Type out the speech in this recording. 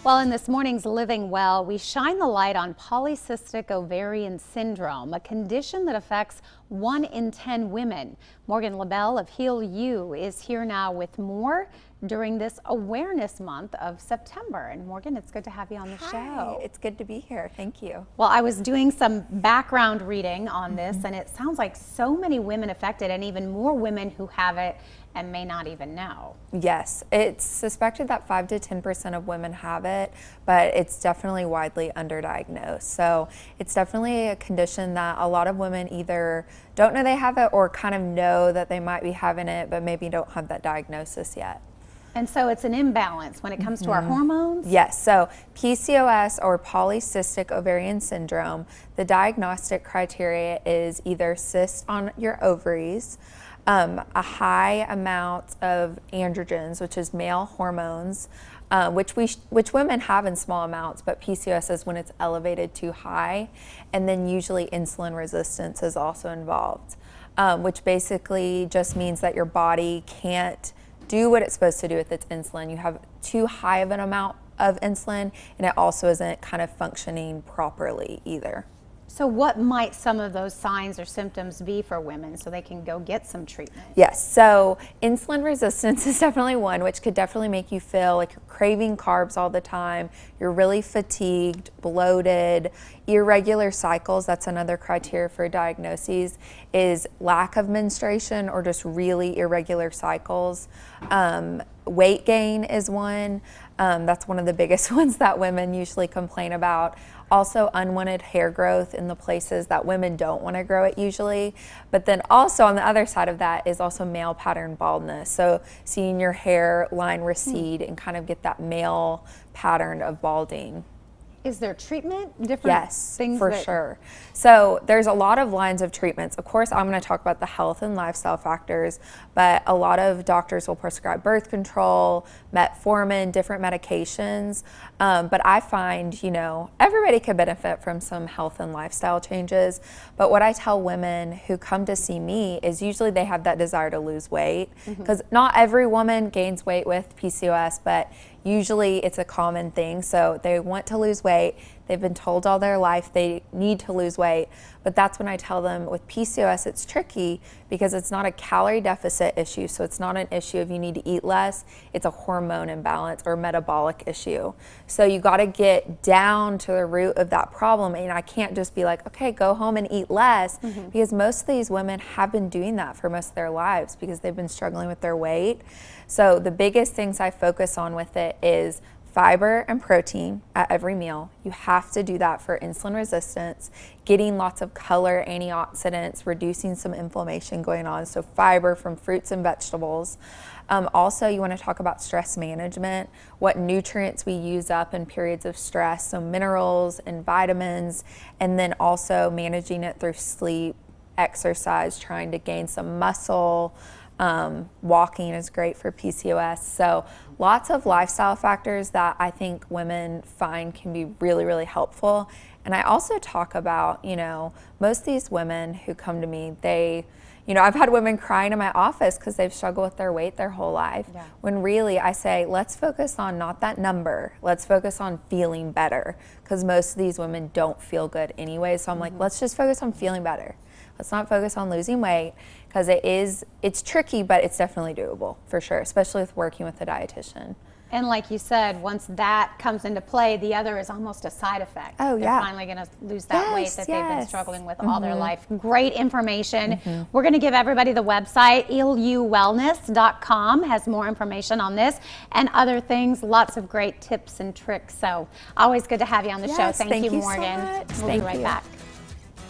Well, in this morning's Living Well, we shine the light on polycystic ovarian syndrome, a condition that affects 1 in 10 women. Morgan Labelle of Heal You is here now with more during this awareness month of September. And Morgan, it's good to have you on the show. It's good to be here. Thank you. Well, I was doing some background reading on this, and it sounds like so many women affected and even more women who have it and may not even know. Yes, it's suspected that 5 to 10% of women have it, but it's definitely widely underdiagnosed. So it's definitely a condition that a lot of women either don't know they have it or kind of know that they might be having it, but maybe don't have that diagnosis yet. And so it's an imbalance when it comes to our hormones? Yes, so PCOS or polycystic ovarian syndrome, the diagnostic criteria is either cysts on your ovaries, a high amount of androgens, which is male hormones, which women have in small amounts, but PCOS is when it's elevated too high, and then usually insulin resistance is also involved, which basically just means that your body can't do what it's supposed to do with its insulin. You have too high of an amount of insulin, and it also isn't kind of functioning properly either. So what might some of those signs or symptoms be for women so they can go get some treatment? Yes, so insulin resistance is definitely one, which could definitely make you feel like you're craving carbs all the time, you're really fatigued, bloated, irregular cycles. That's another criteria for diagnoses, is lack of menstruation or just really irregular cycles. Weight gain is one. That's one of the biggest ones that women usually complain about. Also unwanted hair growth in the places that women don't want to grow it usually. But then also on the other side of that is also male pattern baldness. So seeing your hair line recede and kind of get that male pattern of balding. Is there treatment? Different yes, things for sure. So there's a lot of lines of treatments. Of course, I'm going to talk about the health and lifestyle factors, but a lot of doctors will prescribe birth control, metformin, different medications. But I find, everybody could benefit from some health and lifestyle changes. But what I tell women who come to see me is usually they have that desire to lose weight, because not every woman gains weight with PCOS, but usually it's a common thing. So they want to lose weight. They've been told all their life they need to lose weight. But that's when I tell them with PCOS, it's tricky because it's not a calorie deficit issue. So it's not an issue of you need to eat less. It's a hormone imbalance or metabolic issue. So you got to get down to the root of that problem. And I can't just be like, okay, go home and eat less, because most of these women have been doing that for most of their lives because they've been struggling with their weight. So the biggest things I focus on with it is fiber and protein at every meal. You have to do that for insulin resistance, getting lots of color, antioxidants, reducing some inflammation going on. So fiber from fruits and vegetables. Also, you want to talk about stress management, what nutrients we use up in periods of stress, so minerals and vitamins, and then also managing it through sleep, exercise, trying to gain some muscle. Walking is great for PCOS. So lots of lifestyle factors that I think women find can be really, really helpful. And I also talk about, most of these women who come to me, I've had women crying in my office because they've struggled with their weight their whole life. Yeah. When really I say, let's focus on not that number, let's focus on feeling better, because most of these women don't feel good anyway. So I'm like, let's just focus on feeling better. Let's not focus on losing weight, because it's tricky, but it's definitely doable for sure, especially with working with a dietitian. And like you said, once that comes into play, the other is almost a side effect. Oh, yeah. They're finally going to lose that weight that they've been struggling with all their life. Great information. We're going to give everybody the website. healyouwellness.com has more information on this and other things. Lots of great tips and tricks. So always good to have you on the show. Thank you, Morgan. So much. We'll be right back.